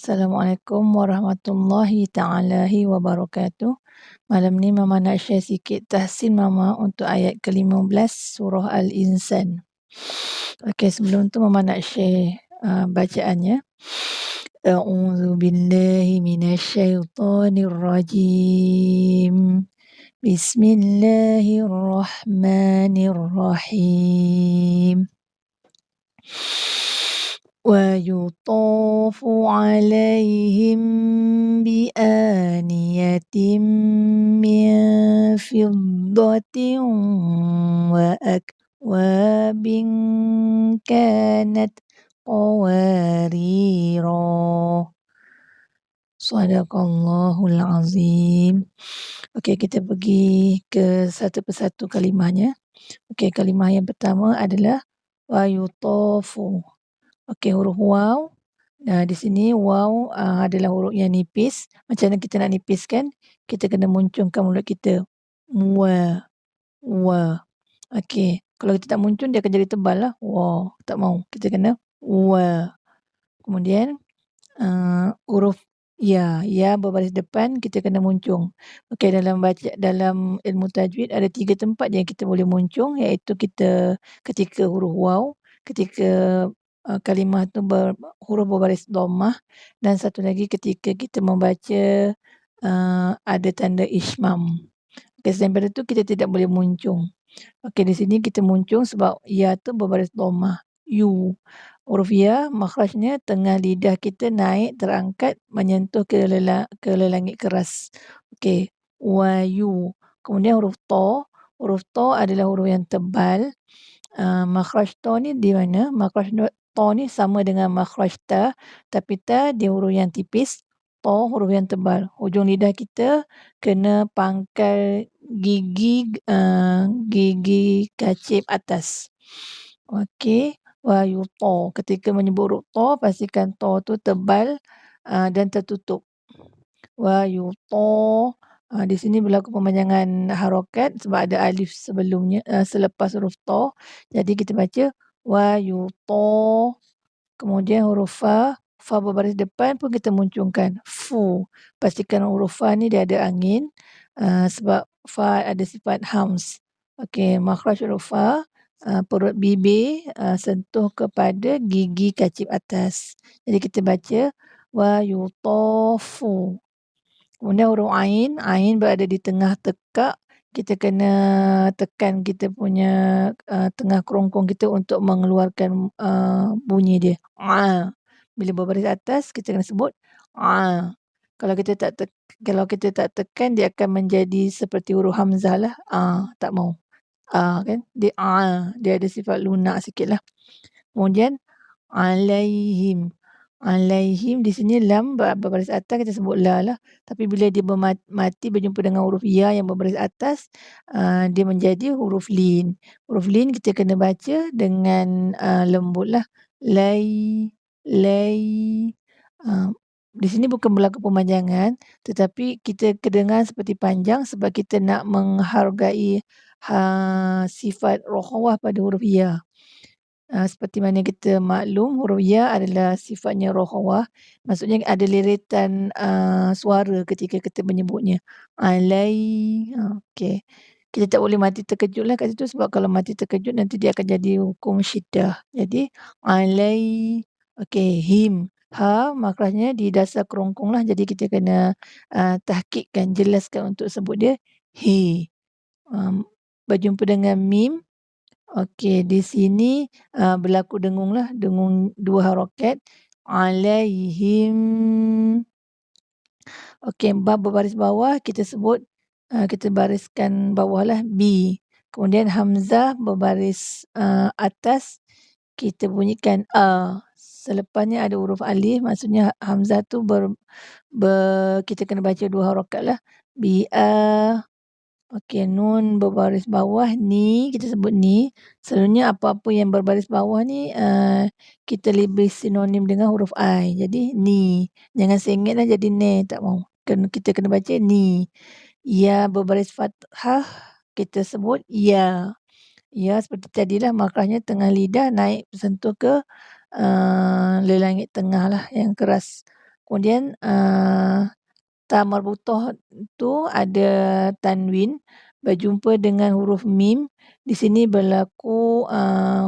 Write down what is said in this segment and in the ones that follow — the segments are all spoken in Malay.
Assalamualaikum warahmatullahi ta'alahi wabarakatuh. Malam ni Mama nak share sikit tahsin Mama untuk ayat ke-15 surah Al-Insan. Okey, sebelum tu Mama nak share bacaannya. A'udzu billahi minasyaitonir rajim. Bismillahirrahmanirrahim. ويطاف عليهم بآنية من فضة وأكواب كانت قواريرا. Sadaqallahul Azim. Okey, kita pergi ke satu persatu kalimahnya. Okey, kalimah yang pertama adalah wa yutafu. Okey, huruf waw. Di sini waw adalah huruf yang nipis. Macam mana kita nak nipiskan? Kita kena muncungkan mulut kita. Wa. Okey, kalau kita tak muncung dia akan jadi tebal lah. Wa, tak mau. Kita kena wa. Kemudian huruf ya berbaris depan kita kena muncung. Okey, dalam ilmu tajwid ada 3 tempat yang kita boleh muncung, iaitu kita ketika huruf waw, ketika kalimah tu huruf berbaris dhammah, dan satu lagi ketika kita membaca ada tanda ismam. Okey, selain daripada tu kita tidak boleh muncung. Okey, di sini kita muncung sebab ya tu berbaris dhammah. Yu. Huruf ya makhrajnya tengah lidah kita naik terangkat menyentuh ke langit keras. Okey, wa yu. Kemudian huruf ta. Huruf ta adalah huruf yang tebal. Makhraj ta ni di mana? Makhraj ta ni sama dengan makhraj ta, tapi ta dia huruf yang tipis, ta huruf yang tebal. Hujung lidah kita kena pangkal gigi kacip atas. Okey, wa yuta. Ketika menyebut huruf ta, pastikan ta tu tebal dan tertutup. Wa yuta. Di sini berlaku pemanjangan harakat sebab ada alif sebelumnya, selepas huruf ta. Jadi kita baca wa yuta. Kemudian huruf fa. Fa berbaris depan pun kita muncungkan. Fu. Pastikan huruf fa ni dia ada angin sebab fa ada sifat hams. Okey, makhraj huruf fa, perut bibir sentuh kepada gigi kacip atas. Jadi kita baca wa yutafu. Kemudian huruf ain. Ain berada di tengah tekak. Kita kena tekan kita punya tengah kerongkong kita untuk mengeluarkan bunyi dia. Bila berbaris atas kita kena sebut Kalau kita tak tekan dia akan menjadi seperti huruf hamzah lah. Tak mau. Kan? Dia ada sifat lunak sikitlah. Kemudian alaihim. Alaihim di sini lam berbaris atas kita sebut la lah. Tapi bila dia mati berjumpa dengan huruf ya yang berbaris atas, dia menjadi huruf lin. Huruf lin kita kena baca dengan lembut lah. Lay. Di sini bukan berlaku pemanjangan, tetapi kita kedengar seperti panjang sebab kita nak menghargai sifat rokhawah pada huruf ya. Seperti mana kita maklum, huruf ya adalah sifatnya rokhawah. Maksudnya ada liretan suara ketika kita menyebutnya. Okey. Kita tak boleh mati terkejut lah kat situ sebab kalau mati terkejut nanti dia akan jadi hukum syiddah. Jadi okey, him. Ha makhrajnya di dasar kerongkong lah. Jadi kita kena tahqiqkan, jelaskan untuk sebut dia he. Berjumpa dengan mim. Okey, di sini berlaku dengung lah. Dengung 2 harakat. Alaihim. Okey, ba berbaris bawah kita sebut, kita bariskan bawah lah B. Kemudian hamzah berbaris atas kita bunyikan a. Selepasnya ada huruf alif, maksudnya hamzah tu kita kena baca 2 harakat lah. Bi'a. Okey, nun berbaris bawah ni, kita sebut ni. Selalunya apa-apa yang berbaris bawah ni kita lebih sinonim dengan huruf I. Jadi ni. Jangan sengit lah jadi ne, tak mau. Kita kena baca ni. Ya berbaris fathah kita sebut ya. Ya seperti tadilah makhrajnya tengah lidah naik sentuh ke lelangit tengah lah yang keras. Kemudian, ta marbutah tu ada tanwin berjumpa dengan huruf mim. Di sini berlaku,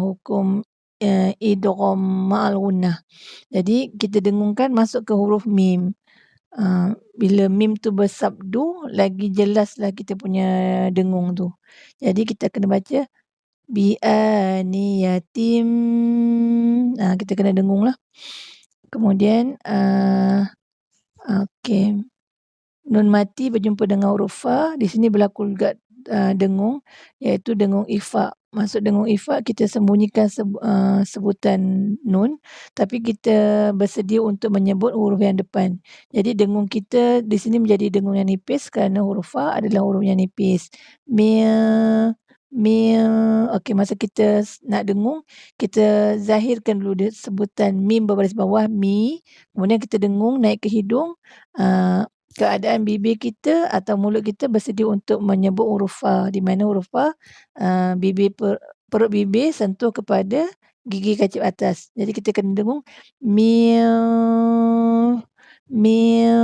hukum, idgham ma'al gunnah. Jadi kita dengungkan masuk ke huruf mim. Bila mim tu bersabdu, lagi jelaslah kita punya dengung tu. Jadi kita kena baca bi'aniyatim. Kita kena dengunglah. Kemudian, okey. Nun mati berjumpa dengan huruf fa, di sini berlaku juga dengung, iaitu dengung ifa. Maksud dengung ifa, kita sembunyikan sebutan nun, tapi kita bersedia untuk menyebut huruf yang depan. Jadi dengung kita di sini menjadi dengung yang nipis kerana huruf fa adalah huruf yang nipis. Mil. Okey, masa kita nak dengung, kita zahirkan dulu sebutan mim berbaris bawah, mi. Kemudian kita dengung naik ke hidung. Keadaan bibir kita atau mulut kita bersedia untuk menyebut huruf fa, di mana huruf fa, perut bibir sentuh kepada gigi kacip atas. Jadi kita kena dengung mil, mil.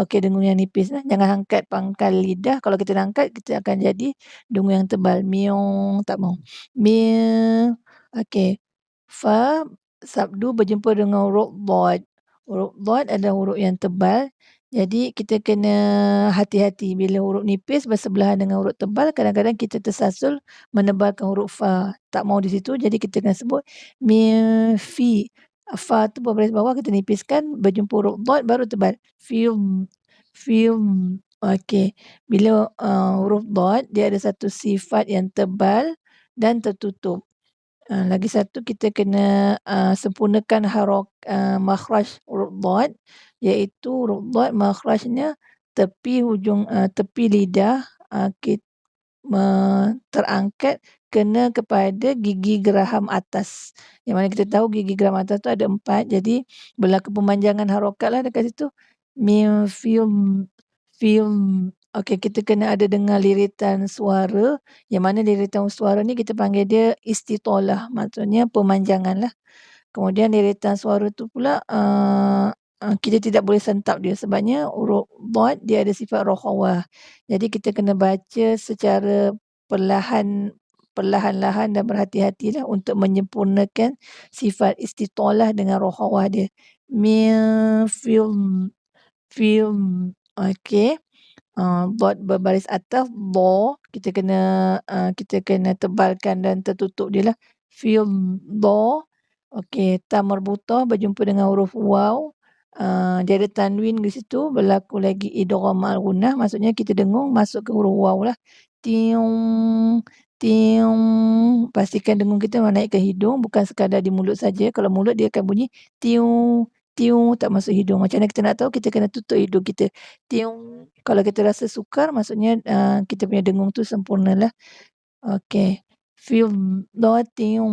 Okey, dengung yang nipis lah. Jangan angkat pangkal lidah. Kalau kita nak angkat, kita akan jadi dengung yang tebal. Miong, tak mau. Mil. Okey. Fa sabdu berjumpa dengan huruf dhad. Huruf dhad adalah huruf yang tebal. Jadi kita kena hati-hati bila huruf nipis bersebelahan dengan huruf tebal, kadang-kadang kita tersasul menebalkan huruf fa. Tak mau di situ, jadi kita kena sebut min fi. Fa tu berbaris bawah kita nipiskan, berjumpa huruf dhad baru tebal. Film, film. Okey. Bila huruf dhad dia ada satu sifat yang tebal dan tertutup. Lagi satu kita kena sempurnakan makhraj huruf dhad, iaitu huruf dhad makhrajnya tepi hujung tepi lidah terangkat kena kepada gigi geraham atas. Yang mana kita tahu gigi geraham atas tu ada 4, jadi berlaku pemanjangan harokatlah dekat situ. Mim, film, film. Okey, kita kena ada dengar liritan suara, yang mana liritan suara ni kita panggil dia istitolah, maksudnya pemanjanganlah. Kemudian liritan suara tu pula kita tidak boleh sentap dia sebabnya huruf dhad dia ada sifat rokhawah. Jadi kita kena baca secara perlahan-lahan dan berhati-hatilah untuk menyempurnakan sifat istitolah dengan rokhawah dia. Min film, film. Okey. Dhad berbaris atas, dha kita kena tebalkan dan tertutup dia lah. Film, dha. Okey, ta marbutah berjumpa dengan huruf waw. Dia ada tanwin di situ, berlaku lagi idgham ma'al gunnah, maksudnya kita dengung masuk ke huruf waw lah. Tiung, tiung. Pastikan dengung kita naik ke hidung, bukan sekadar di mulut saja. Kalau mulut dia akan bunyi tiung, tiung, tak masuk hidung. Macam mana kita nak tahu? Kita kena tutup hidung kita. Tiung. Kalau kita rasa sukar, maksudnya kita punya dengung tu sempurnalah. Okey. Film, dha, tiung,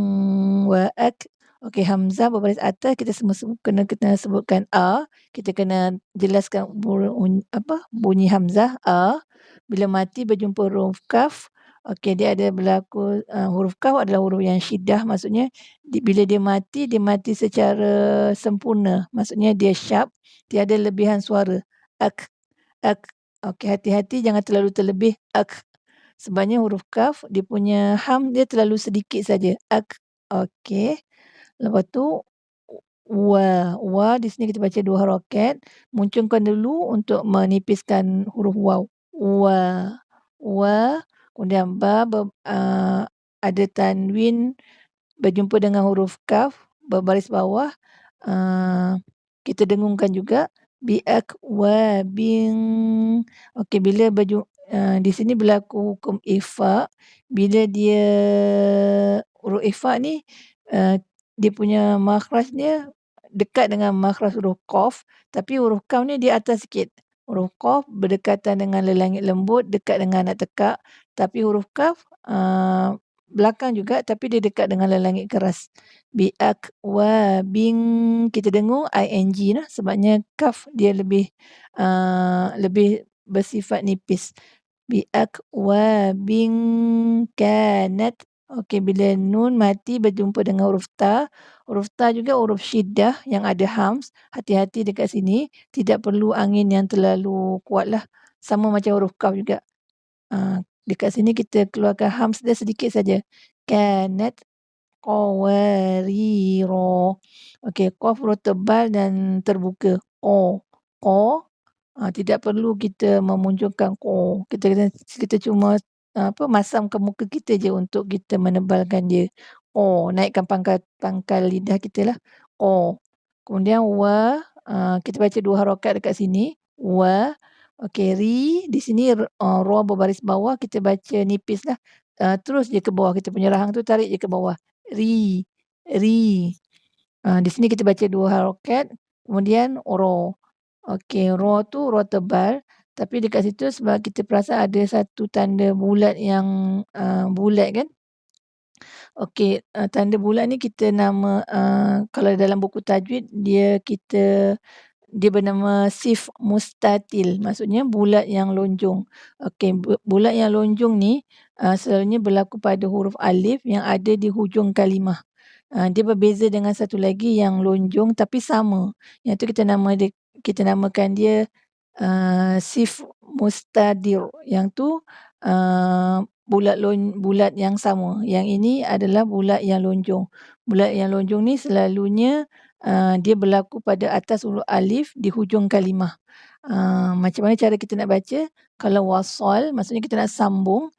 wa, ak. Okey, hamzah berbaris atas kita semua kena sebutkan a. Kita kena jelaskan bunyi hamzah a. Bila mati berjumpa huruf kaf. Okey, dia ada berlaku huruf kaf adalah huruf yang syiddah, maksudnya bila dia mati secara sempurna. Maksudnya dia syab, tiada lebihan suara. Ak, ak. Okey, hati-hati jangan terlalu terlebih ak. Sebabnya huruf kaf dia punya dia terlalu sedikit saja. Ak. Okey. Lepas tu wa di sini kita baca 2 harakat, munculkan dulu untuk menipiskan huruf waw. Wa, kemudian ada tanwin berjumpa dengan huruf kaf berbaris bawah. Kita dengungkan juga biakwabin. Okey, bila di sini berlaku hukum ifa. Bila dia huruf ifa ni dia punya makhrajnya dekat dengan makhraj huruf qaf, tapi huruf kaf ni di atas sikit. Huruf qaf berdekatan dengan lelangit lembut, dekat dengan anak tekak, tapi huruf kaf belakang juga tapi dia dekat dengan lelangit keras. Biakwabin, kita dengung ing lah sebabnya kaf dia lebih bersifat nipis. Biakwabin kanat. Okey, bila nun mati berjumpa dengan huruf ta juga huruf syiddah yang ada hams, hati-hati dekat sini, tidak perlu angin yang terlalu kuatlah, sama macam huruf kaf juga. Dekat sini kita keluarkan hams dia sedikit saja. Kanat qawarira. Okey, qaf huruf tebal dan terbuka. Qa. Tidak perlu kita memunculkan qa. Kita cuma masam ke muka kita je untuk kita menebalkan dia. Naikkan pangkal lidah kita lah. Qa. Kemudian wa, kita baca 2 harakat dekat sini. Wa. Okey, ri di sini ra berbaris bawah kita baca nipis lah. Terus je ke bawah kita punya rahang tu tarik je ke bawah. Ri. Ri. Di sini kita baca 2 harakat, kemudian ra. Okey, ra tu ra tebal, tapi dekat situ sebab kita perasan ada satu tanda bulat yang, bulat kan. Okey, tanda bulat ni kita nama, kalau dalam buku tajwid dia bernama sif mustatil, maksudnya bulat yang lonjong. Okey, bulat yang lonjong ni, selalunya berlaku pada huruf alif yang ada di hujung kalimah. Dia berbeza dengan satu lagi yang lonjong tapi sama. Yang tu kita namakan dia, sif mustadir. Yang tu, bulat yang sama. Yang ini adalah bulat yang lonjong. Bulat yang lonjong ni selalunya, dia berlaku pada atas huruf alif di hujung kalimah. Macam mana cara kita nak baca? Kalau wasal maksudnya kita nak sambung,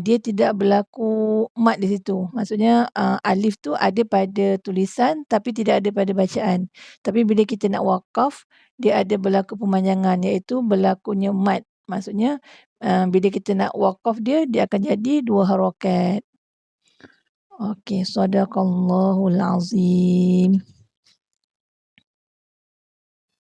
dia tidak berlaku mat di situ. Maksudnya, alif tu ada pada tulisan tapi tidak ada pada bacaan. Tapi bila kita nak wakaf, dia ada berlaku pemanjangan iaitu berlakunya mat. Maksudnya, bila kita nak wakaf dia akan jadi 2 harakat. Okey, sadaqallahul azim.